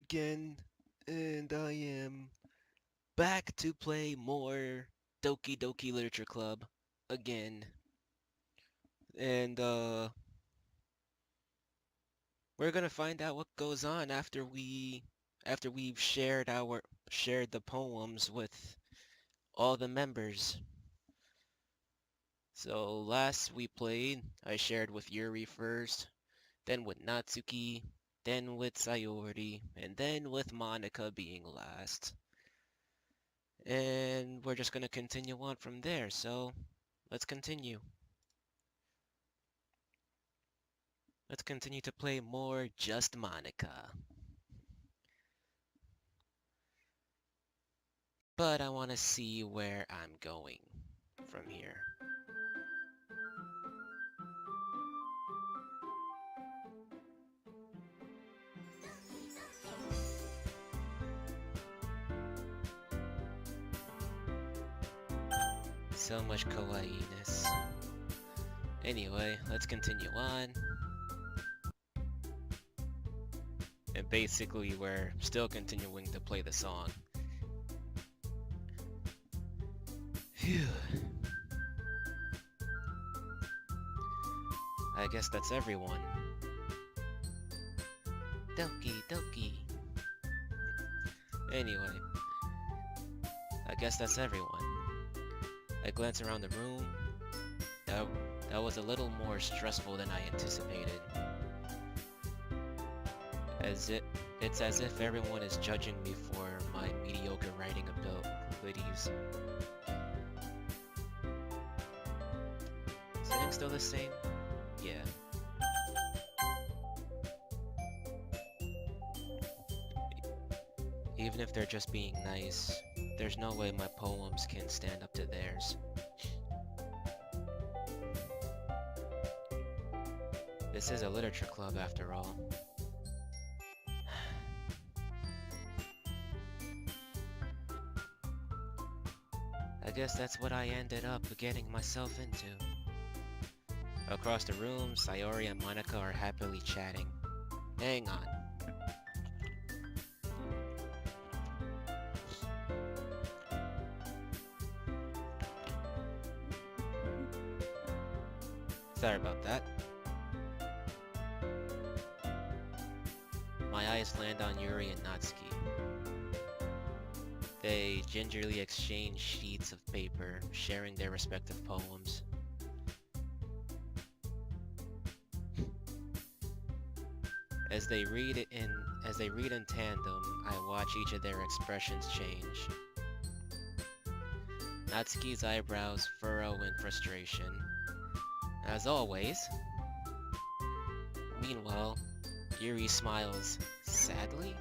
again, and I am back to play more Doki Literature Club again. And we're gonna find out what goes on after we've shared the poems with all the members. So last we played, I shared with Yuri first, then with Natsuki, then with Sayori, and then with Monica being last. And we're just gonna continue on from there, so let's continue. Let's continue to play more Just Monica. But I want to see where I'm going from here. So much kawaii-ness. Anyway, let's continue on. And basically, we're still continuing to play the song. Phew. I guess that's everyone. Doki. Anyway, I guess that's everyone. I glance around the room. That, that was a little more stressful than I anticipated. It's as if everyone is judging me for my mediocre writing abilities. Setting still the same? Yeah. Even if they're just being nice, there's no way my poems can stand up to theirs. This is a literature club after all. I guess that's what I ended up getting myself into. Across the room, Sayori and Monica are happily chatting. Hang on. Sorry about that. My eyes land on Yuri and Natsuki. They gingerly exchange sheets of paper, sharing their respective poems. As they read in tandem, I watch each of their expressions change. Natsuki's eyebrows furrow in frustration, as always. Meanwhile, Yuri smiles sadly.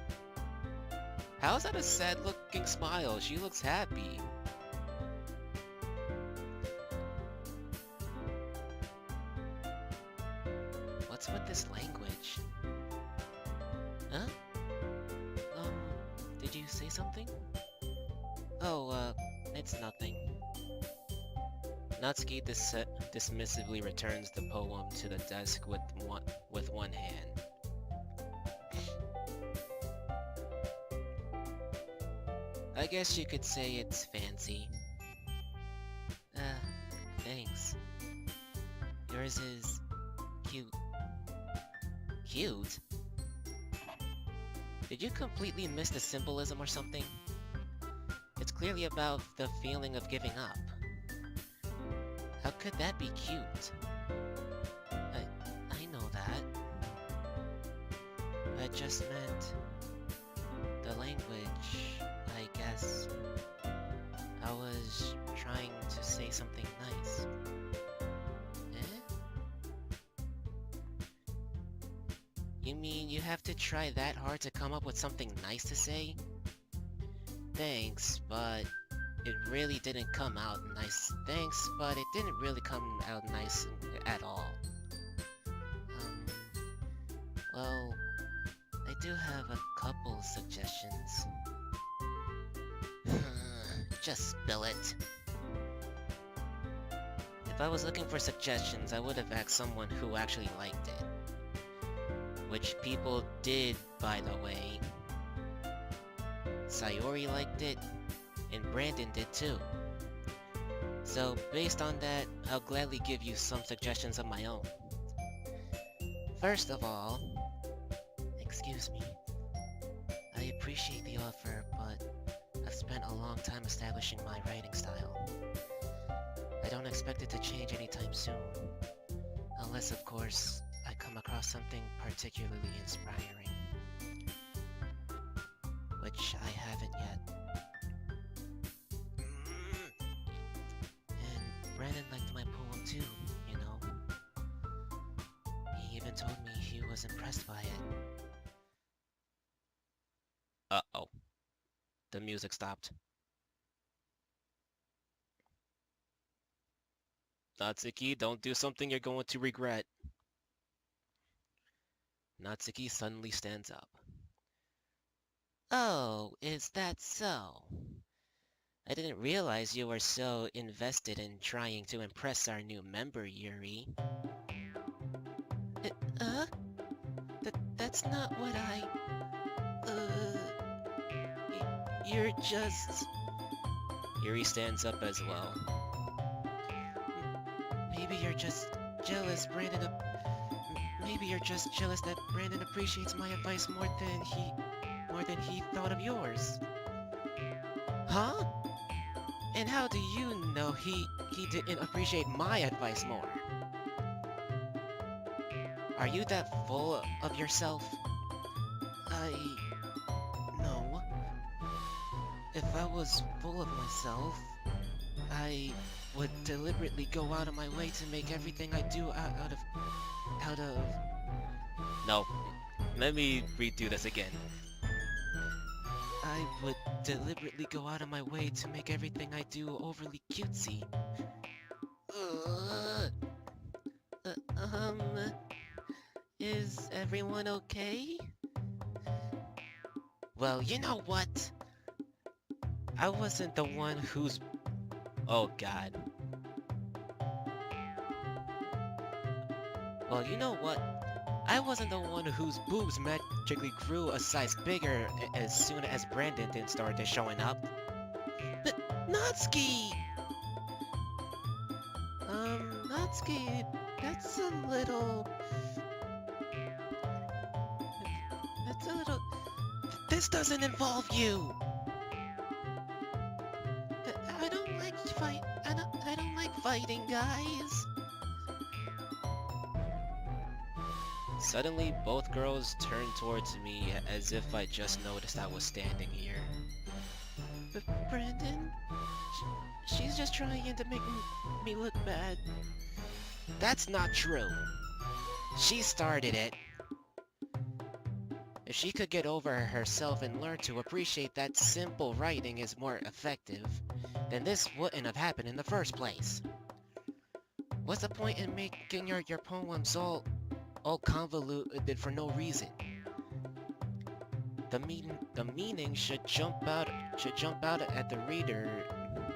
How's that a sad-looking smile? She looks happy. What's with this language? Huh? Did you say something? Oh, it's nothing. Natsuki dismissively returns the poem to the desk with one hand. I guess you could say it's fancy. Thanks. Yours is cute. Cute? Did you completely miss the symbolism or something? It's clearly about the feeling of giving up. How could that be cute? I know that. I just meant the language, I guess. I was trying to say something nice. You mean you have to try that hard to come up with something nice to say? Thanks, but it really didn't come out nice. Thanks, but it didn't really come out nice at all. Well, I do have a couple suggestions. Just spill it. If I was looking for suggestions, I would have asked someone who actually liked it. Which people did, by the way. Sayori liked it, and Brandon did too. So, based on that, I'll gladly give you some suggestions of my own. First of all, excuse me, I appreciate the offer, but I've spent a long time establishing my writing style. I don't expect it to change anytime soon, unless of course I come across something particularly inspiring, which I haven't yet. And Brandon liked my poem too, you know. He even told me he was impressed by it. Uh-oh. The music stopped. Natsuki, don't do something you're going to regret. Natsuki suddenly stands up. Oh, is that so? I didn't realize you were so invested in trying to impress our new member, Yuri. That's not what I... You're just... Yuri stands up as well. Maybe you're just jealous, Brandon. Maybe you're just jealous that Brandon appreciates my advice more than he thought of yours. Huh? And how do you know he didn't appreciate my advice more? Are you that full of yourself? No. If I was full of myself, I would deliberately go out of my way to make everything I do out of... No. Let me redo this again. I would deliberately go out of my way to make everything I do overly cutesy. Is everyone okay? Well, you know what? I wasn't the one who's... Oh god. Well, you know what? I wasn't the one whose boobs magically grew a size bigger as soon as Brandon started showing up. But Natsuki! Natsuki, that's a little... This doesn't involve you! I don't like I don't like fighting, guys. Suddenly, both girls turned towards me as if I just noticed I was standing here. But Brandon? She's just trying to make me look bad. That's not true. She started it. If she could get over herself and learn to appreciate that simple writing is more effective, then this wouldn't have happened in the first place. What's the point in making your poems all convoluted for no reason? The meaning should jump out at the reader,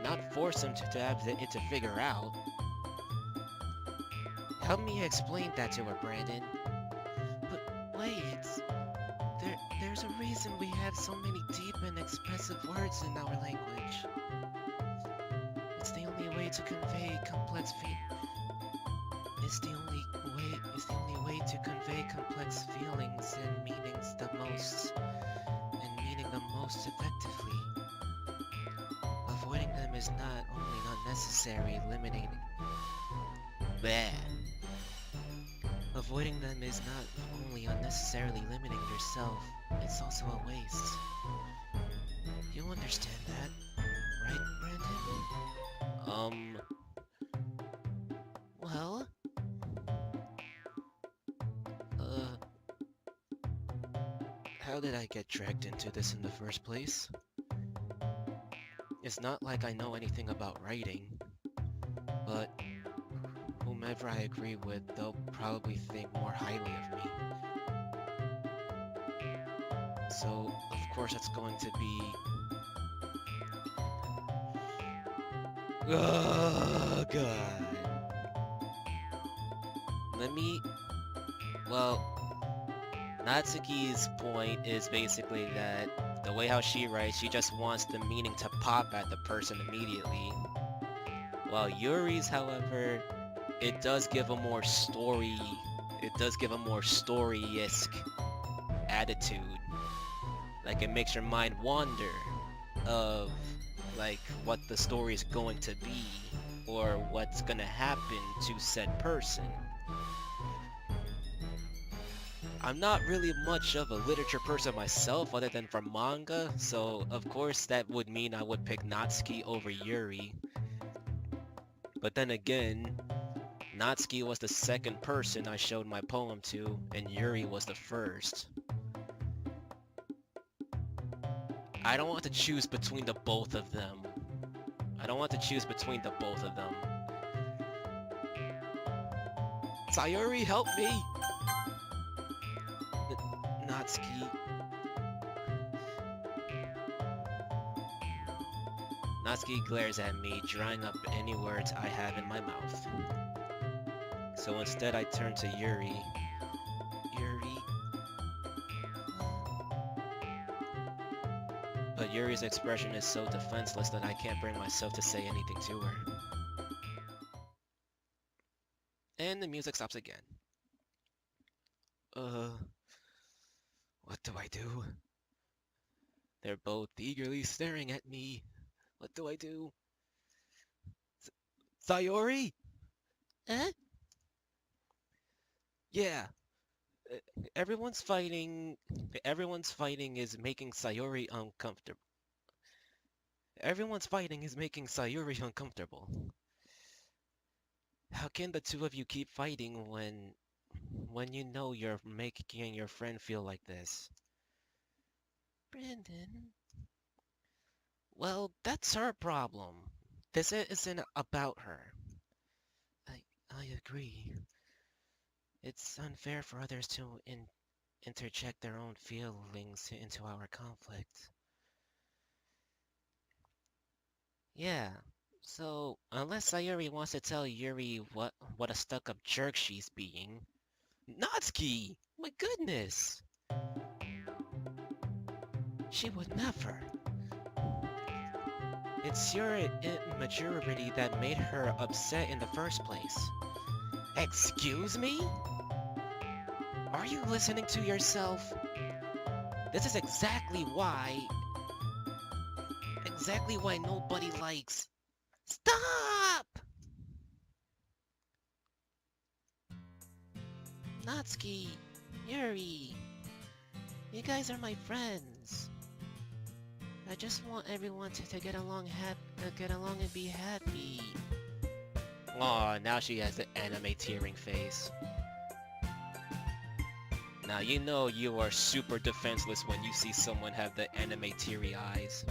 not force him to have it to figure out. Help me explain that to her, Brandon. But wait, there's a reason we have so many deep and expressive words in our language. It's the only way to convey complex It's the only way to convey complex feelings and meanings the most effectively. Avoiding them is not only unnecessary, limiting... Bleh. Avoiding them is not only unnecessarily limiting yourself, it's also a waste. You understand that, right, Brandon? Well... How did I get dragged into this in the first place? It's not like I know anything about writing, but whomever I agree with, they'll probably think more highly of me. So, of course it's going to be... Oh, God. Well, Natsuki's point is basically that the way how she writes, she just wants the meaning to pop at the person immediately. While Yuri's, however, it does give a more story-esque attitude. Like, it makes your mind wander of, like, what the story is going to be, or what's gonna happen to said person. I'm not really much of a literature person myself other than for manga, so of course that would mean I would pick Natsuki over Yuri. But then again, Natsuki was the second person I showed my poem to, and Yuri was the first. I don't want to choose between the both of them. Sayuri, help me! Natsuki. Natsuki glares at me, drying up any words I have in my mouth. So instead I turn to Yuri. Yuri? But Yuri's expression is so defenseless that I can't bring myself to say anything to her. And the music stops again. What do I do? They're both eagerly staring at me. What do I do? Sayori? Eh? Yeah. Everyone's fighting is making Sayori uncomfortable. How can the two of you keep fighting when you know you're making your friend feel like this? Brandon? Well, that's her problem. This isn't about her. I agree. It's unfair for others to interject their own feelings into our conflict. Yeah, so unless Sayuri wants to tell Yuri what a stuck-up jerk she's being... Natsuki! My goodness! She would never. It's your immaturity that made her upset in the first place. Excuse me? Are you listening to yourself? This is exactly why nobody likes... Stop! Natsuki, Yuri, you guys are my friends. I just want everyone to get along and be happy. Aw, now she has the anime tearing face. Now you know you are super defenseless when you see someone have the anime teary eyes.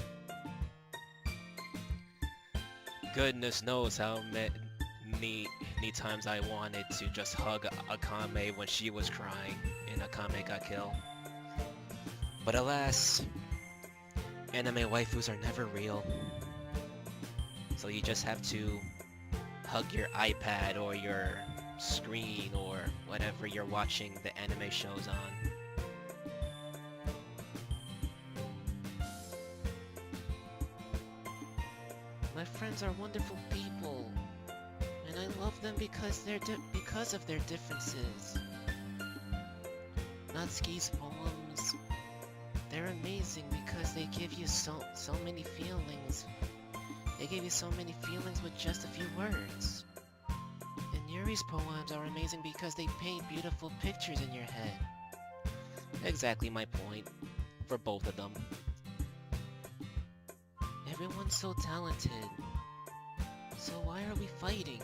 Goodness knows how many times I wanted to just hug Akame when she was crying and Akame got killed. But alas, anime waifus are never real. So you just have to hug your iPad or your screen or whatever you're watching the anime shows on. My friends are wonderful people, and I love them because of their differences. Natsuki's poems, they're amazing because they give you so many feelings. They give you so many feelings with just a few words. And Yuri's poems are amazing because they paint beautiful pictures in your head. Exactly my point for both of them. Everyone's so talented. So why are we fighting?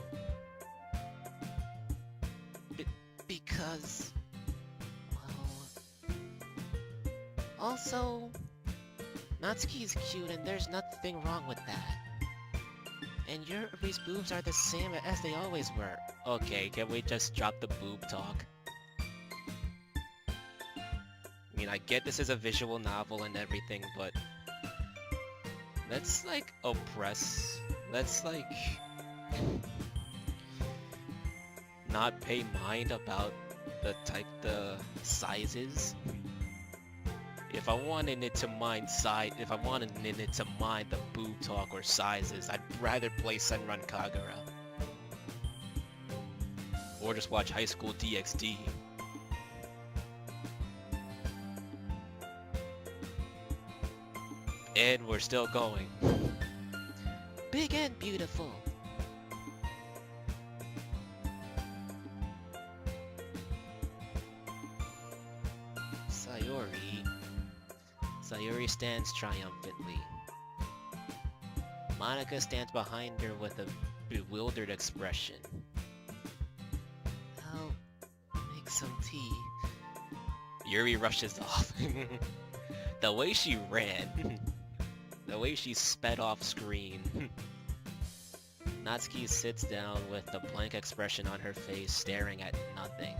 Because... well... Also... Natsuki's cute and there's nothing wrong with that. And Yuri's boobs are the same as they always were. Okay, can we just drop the boob talk? I mean, I get this is a visual novel and everything, but... let's, like, oppress... let's, like... not pay mind about the sizes. If I wanted it to mind the boob talk or sizes, I'd rather play Senran Kagura. Or just watch High School DxD. And we're still going. Big and beautiful. Sayori stands triumphantly. Monica stands behind her with a bewildered expression. I'll make some tea. Yuri rushes off. The way she ran. The way she sped off screen. Natsuki sits down with a blank expression on her face, staring at nothing.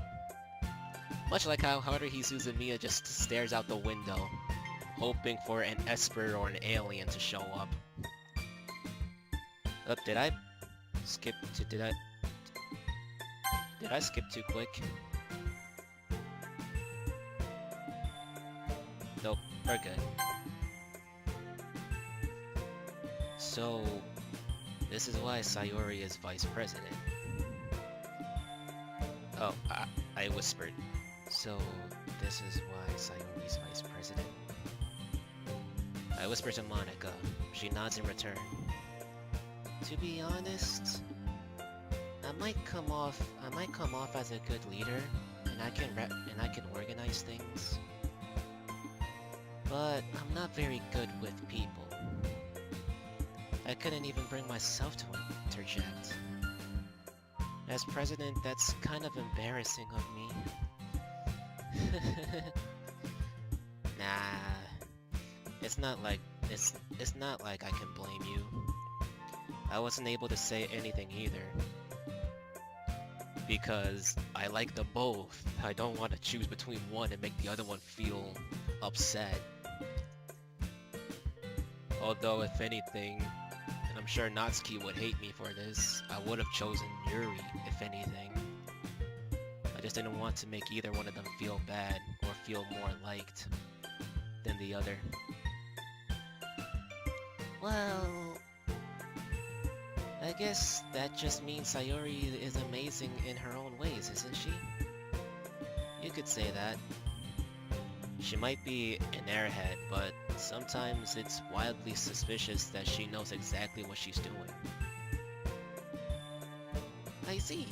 Much like how Haruhi Suzumiya just stares out the window, hoping for an Esper or an alien to show up. Did I skip too quick? Nope, we're good. So, this is why Sayori is vice president. Oh, I whispered. So, this is why Sayori's vice president. I whisper to Monica. She nods in return. To be honest, I might come off as a good leader, and I can organize things. But I'm not very good with people. I couldn't even bring myself to interject. As president, that's kind of embarrassing of me. Nah. It's not like I can blame you. I wasn't able to say anything either. Because I like them both. I don't want to choose between one and make the other one feel upset. Although, if anything, and I'm sure Natsuki would hate me for this, I would have chosen Yuri, if anything. I just didn't want to make either one of them feel bad or feel more liked than the other. Well, I guess that just means Sayori is amazing in her own ways, isn't she? You could say that. She might be an airhead, but sometimes it's wildly suspicious that she knows exactly what she's doing. I see.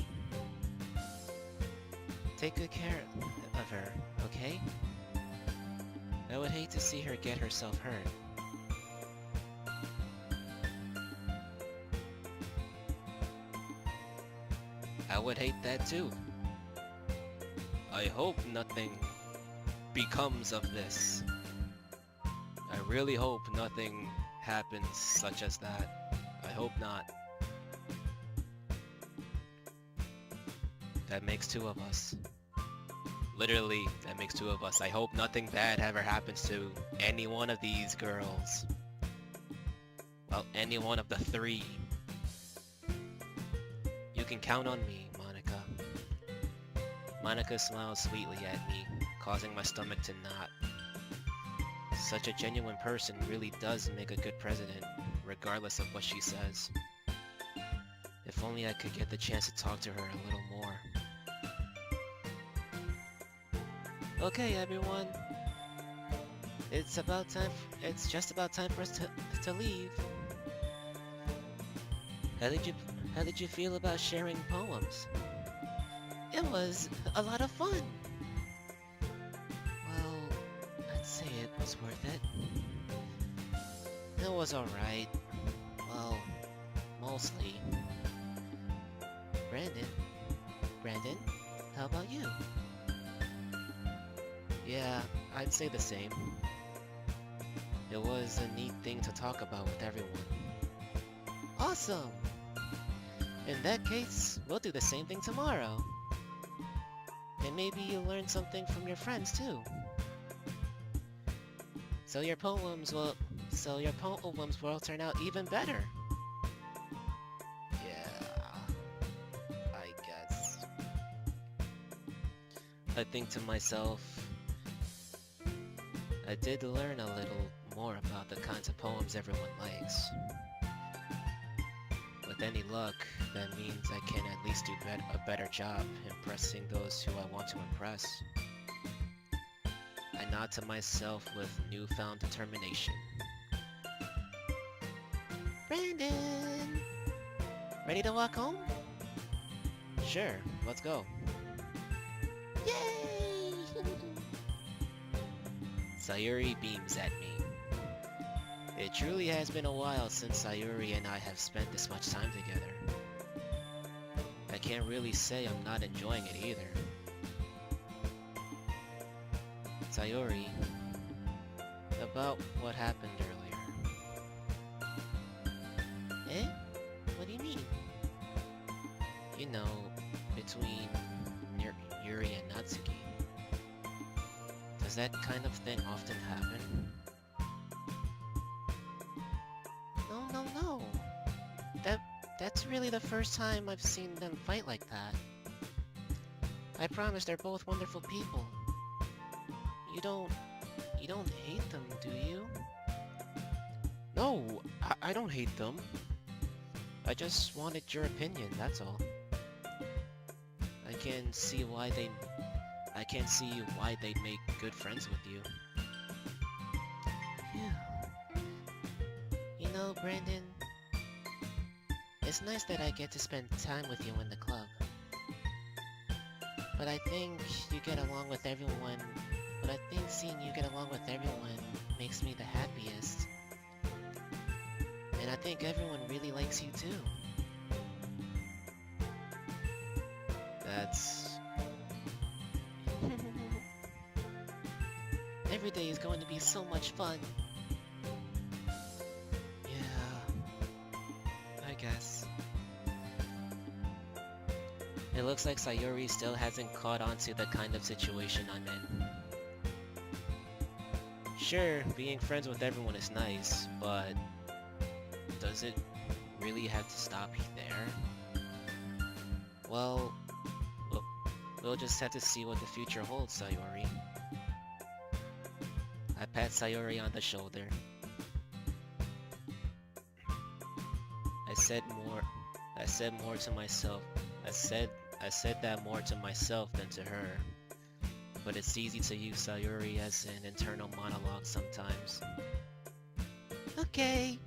Take good care of her, okay? I would hate to see her get herself hurt. I would hate that too. I hope nothing becomes of this. I really hope nothing happens such as that. I hope not. That makes two of us. Literally, that makes two of us. I hope nothing bad ever happens to any one of these girls. Well, any one of the three. You can count on me, Monica. Monica smiles sweetly at me, causing my stomach to knot. Such a genuine person really does make a good president, regardless of what she says. If only I could get the chance to talk to her a little more. Okay, everyone. It's just about time for us to leave. How did you feel about sharing poems? It was a lot of fun. Well, I'd say it was worth it. It was alright. Well, mostly. Brandon, how about you? Yeah, I'd say the same. It was a neat thing to talk about with everyone. Awesome! In that case, we'll do the same thing tomorrow. And maybe you'll learn something from your friends too. So your poems will turn out even better. Yeah, I guess. I think to myself, I did learn a little more about the kinds of poems everyone likes. With any luck, that means I can at least do a better job impressing those who I want to impress. I nod to myself with newfound determination. Brandon! Ready to walk home? Sure, let's go. Yay! Sayuri beams at me. It truly has been a while since Sayuri and I have spent this much time together. I can't really say I'm not enjoying it either. Sayuri, about what happened earlier. Eh? What do you mean? You know, between Yuri and Natsuki. Does that kind of thing often happen? No. That's really the first time I've seen them fight like that. I promise they're both wonderful people. You don't hate them, do you? No, I don't hate them. I just wanted your opinion, that's all. I can't see why they'd make good friends with you. You know, Brandon, it's nice that I get to spend time with you in the club. But I think you get along with everyone. But I think seeing you get along with everyone makes me the happiest. And I think everyone really likes you too. That's... Every day is going to be so much fun. Yeah, I guess. It looks like Sayuri still hasn't caught on to the kind of situation I'm in. Sure, being friends with everyone is nice, but does it really have to stop there? Well, we'll just have to see what the future holds, Sayuri. I pat Sayuri on the shoulder. I said more to myself. I said that more to myself than to her. But it's easy to use Sayuri as an internal monologue sometimes. Okay.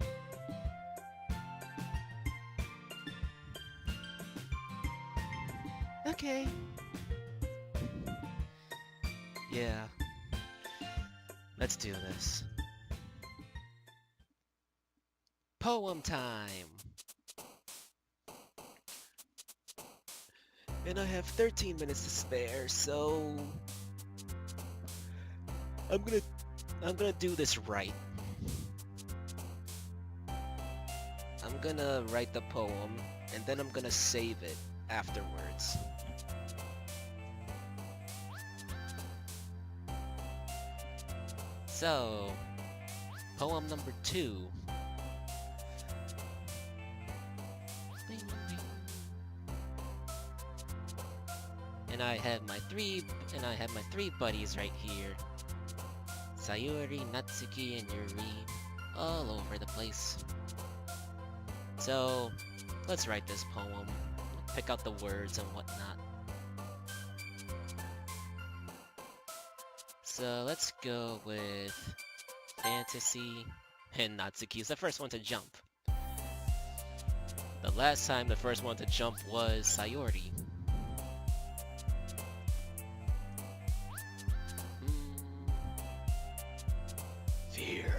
Okay. Yeah. Let's do this. Poem time! And I have 13 minutes to spare, so... I'm gonna do this right. I'm gonna write the poem, and then I'm gonna save it afterwards. So, poem number 2. And I have my three buddies right here. Sayuri, Natsuki, and Yuri, all over the place. So, let's write this poem. Pick out the words and whatnot. So let's go with fantasy, and Natsuki's the first one to jump. The last time the first one to jump was Sayuri. Fear.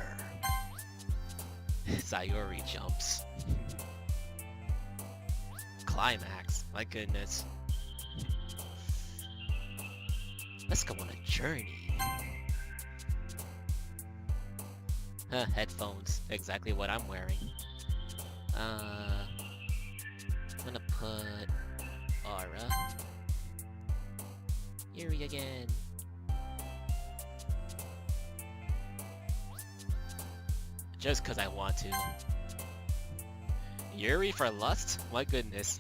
Sayuri jumps. Climax, my goodness. Let's go on a journey. Headphones, exactly what I'm wearing. I'm gonna put Aura. Yuri again. Just cause I want to. Yuri for lust? My goodness.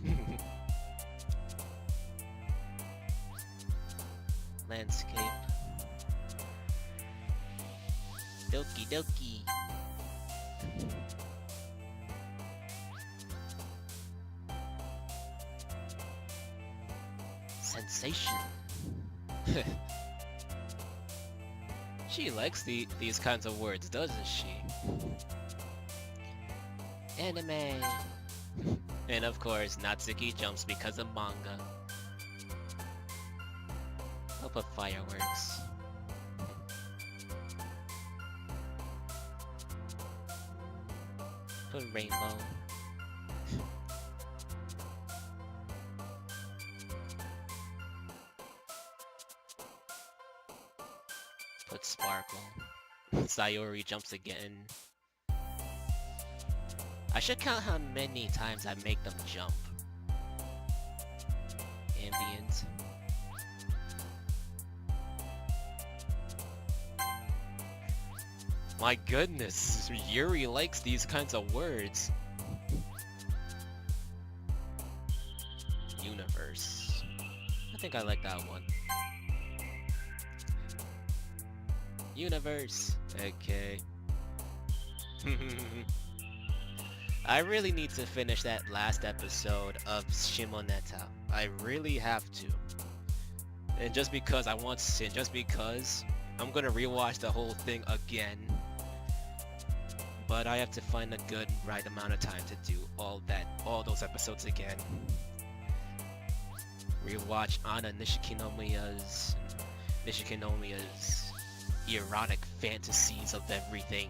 landscape. Doki Doki. Sensation. She likes these kinds of words, doesn't she? Anime. And of course, Natsuki jumps because of manga. I'll put fireworks. Put rainbow. Put sparkle. Sayori jumps again. I should count how many times I make them jump. Ambient. My goodness, Yuri likes these kinds of words. Universe. I think I like that one. Universe. Okay. I really need to finish that last episode of Shimoneta. I really have to. And just because I want to, just because I'm gonna rewatch the whole thing again. But I have to find a good right amount of time to do all those episodes again. Rewatch Anna Nishikinomiya's erotic fantasies of everything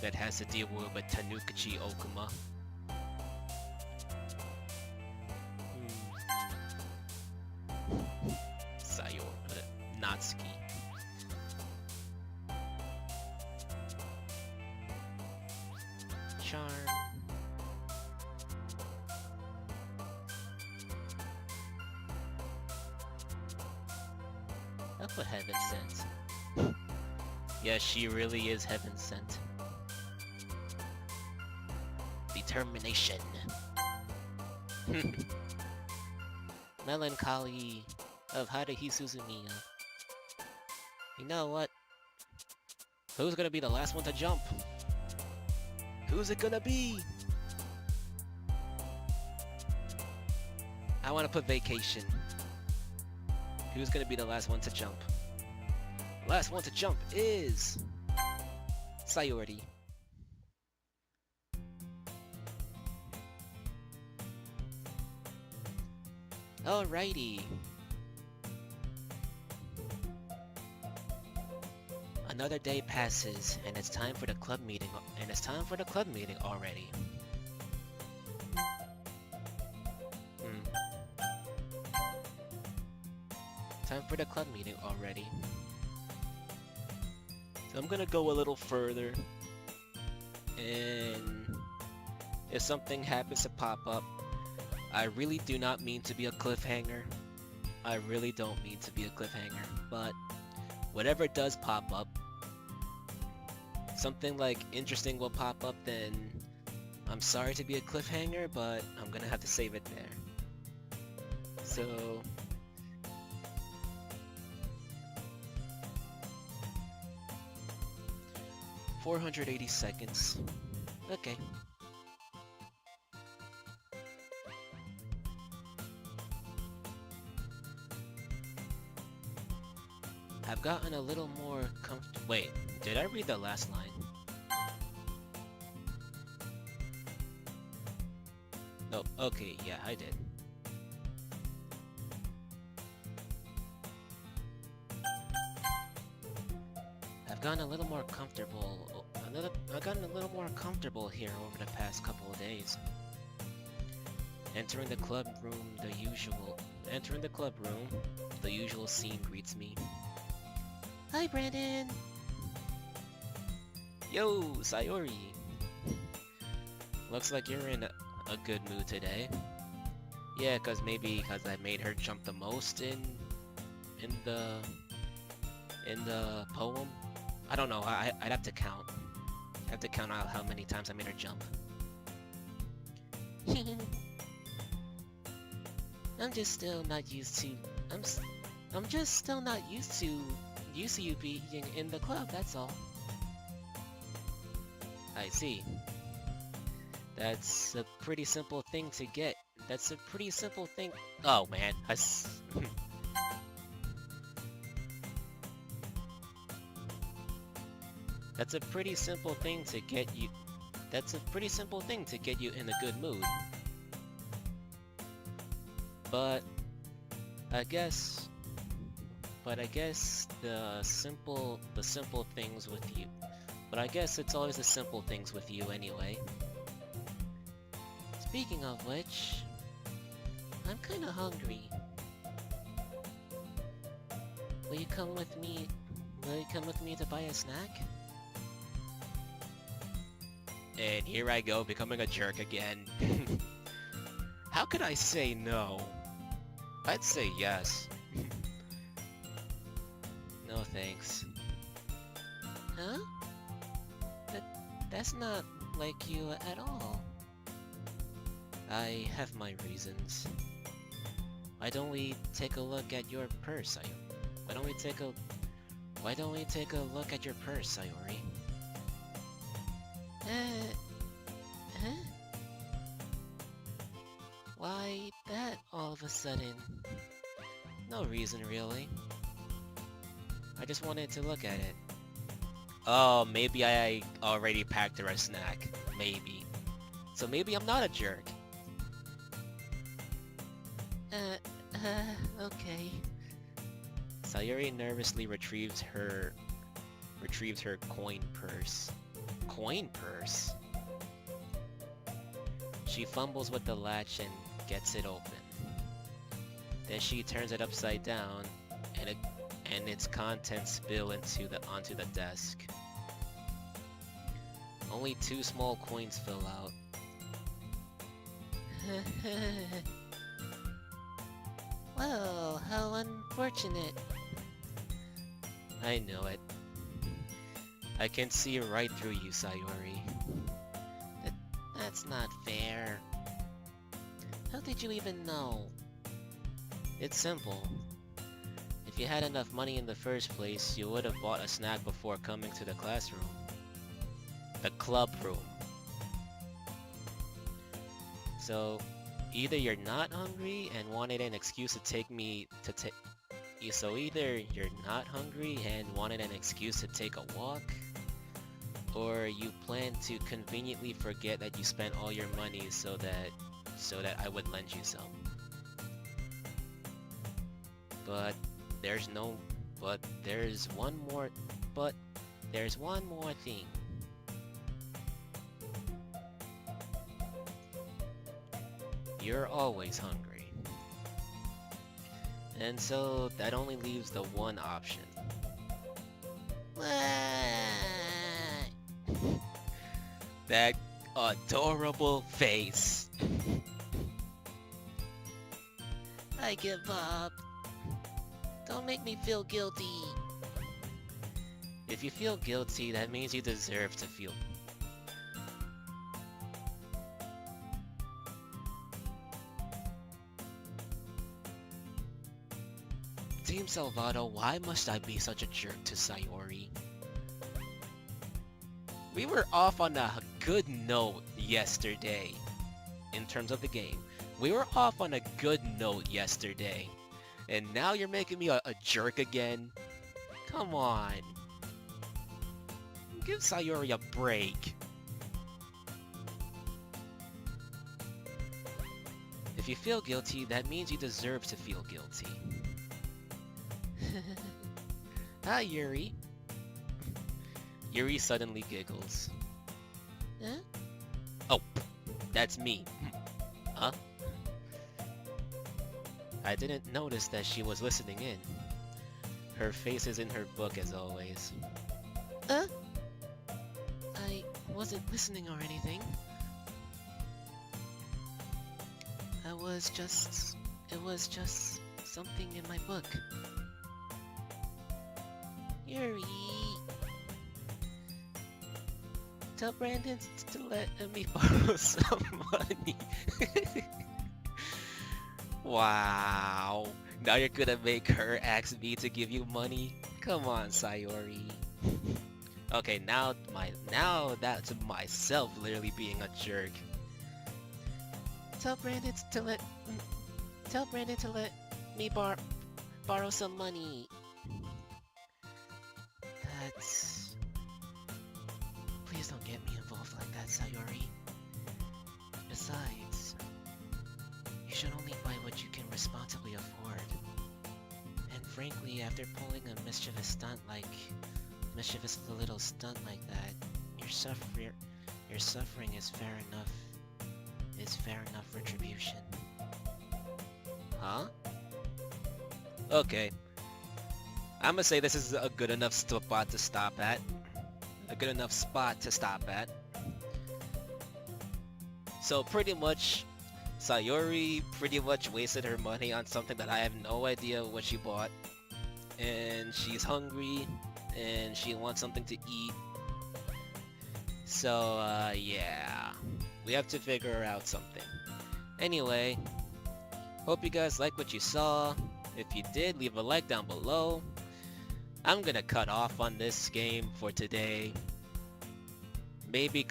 that has to deal with Tanukichi Okuma. Sayori, Natsuki. Charm. I'll put heaven sent. Yeah, she really is heaven sent. Determination. Melancholy of Haruhi Suzumiya. You know what? Who's gonna be the last one to jump? Who's it gonna be? I wanna put vacation. Who's gonna be the last one to jump? Last one to jump is Sayori. Alrighty. Another day passes, and it's time for the club meeting. Already. Time for the club meeting already. So I'm gonna go a little further, and if something happens to pop up, I really do not mean to be a cliffhanger. I really don't mean to be a cliffhanger, but whatever does pop up, something like interesting will pop up, then I'm sorry to be a cliffhanger, but I'm gonna have to save it there. So 480 seconds. Okay. I've gotten a little more comfortable. Wait, did I read the last line? No, okay, yeah, I did. I've gotten a little more comfortable. I've gotten a little more comfortable here over the past couple of days. Entering the club room, the usual scene greets me. Hi, Brandon! Yo, Sayori! Looks like you're in a good mood today. Yeah, maybe because I made her jump the most in the poem. I don't know, I'd have to count. I have to count out how many times I made her jump. I'm just still not used to... I'm just still not used to you being in the club, that's all. I see. That's a pretty simple thing to get. That's a pretty simple thing. Oh man, that's a pretty simple thing to get you. That's a pretty simple thing to get you in a good mood. But I guess, the simple things with you. But I guess it's always the simple things with you anyway. Speaking of which, I'm kinda hungry. Will you come with me? Will you come with me to buy a snack? And here I go, becoming a jerk again. How could I say no? I'd say yes. No thanks. Huh? That's not like you at all. I have my reasons. Why don't we take a look at your purse, Why don't we take a look at your purse, Sayori? Huh? Why that all of a sudden? No reason really. I just wanted to look at it. Oh, maybe I already packed her a snack. Maybe. So maybe I'm not a jerk. Okay. Sayori nervously retrieves her coin purse. Coin purse? She fumbles with the latch and gets it open. Then she turns it upside down, and its contents spill onto the desk. Only 2 small coins fill out. Well, how unfortunate. I know it. I can see right through you, Sayori. That's not fair. How did you even know? It's simple. If you had enough money in the first place, you would have bought a snack before coming to the classroom. The club room. So, either you're not hungry and wanted an excuse to take a walk, or you plan to conveniently forget that you spent all your money so that I would lend you some. But there's one more thing. You're always hungry. And so that only leaves the one option. That adorable face. I give up. Don't make me feel guilty. If you feel guilty, that means you deserve to feel. Team Salvato, why must I be such a jerk to Sayori? We were off on a good note yesterday. In terms of the game. We were off on a good note yesterday. And now you're making me a jerk again? Come on. Give Sayori a break. If you feel guilty, that means you deserve to feel guilty. Hi, Yuri. Yuri suddenly giggles. Huh? Oh, that's me. Huh? I didn't notice that she was listening in. Her face is in her book as always. I wasn't listening or anything. It was just something in my book. Yuri! Tell Brandon to let me borrow some money. Wow. Now you're gonna make her ask me to give you money? Come on, Sayori. Okay, now that's myself literally being a jerk. Tell Brandon to let tell Brandon to let me borrow some money. That's... Please don't get me involved like that, Sayori. Besides, you should only buy what you can responsibly afford. And frankly, after pulling a mischievous little stunt like that, your suffering is fair enough retribution. Huh? Okay. I'ma say this is a good enough spot to stop at. So pretty much, Sayori pretty much wasted her money on something that I have no idea what she bought. And she's hungry, and she wants something to eat. So, yeah. We have to figure out something. Anyway, hope you guys liked what you saw. If you did, leave a like down below. I'm gonna cut off on this game for today. Maybe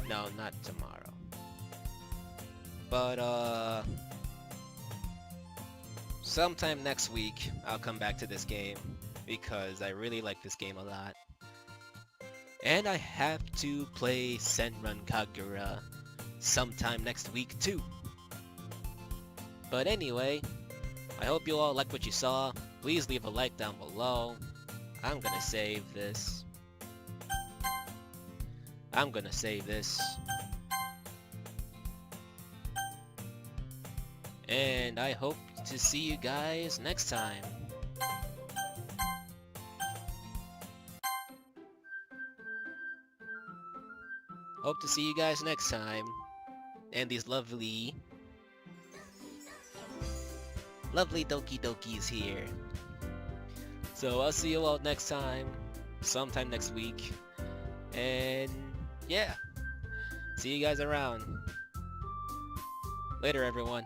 no, not tomorrow. But, sometime next week, I'll come back to this game. Because I really like this game a lot. And I have to play Senran Kagura sometime next week too. But anyway, I hope you all liked what you saw. Please leave a like down below. I'm gonna save this. And I hope to see you guys next time. Hope to see you guys next time. And these lovely Doki Dokis here. So I'll see you all next time, sometime next week. And yeah, see you guys around. Later, everyone.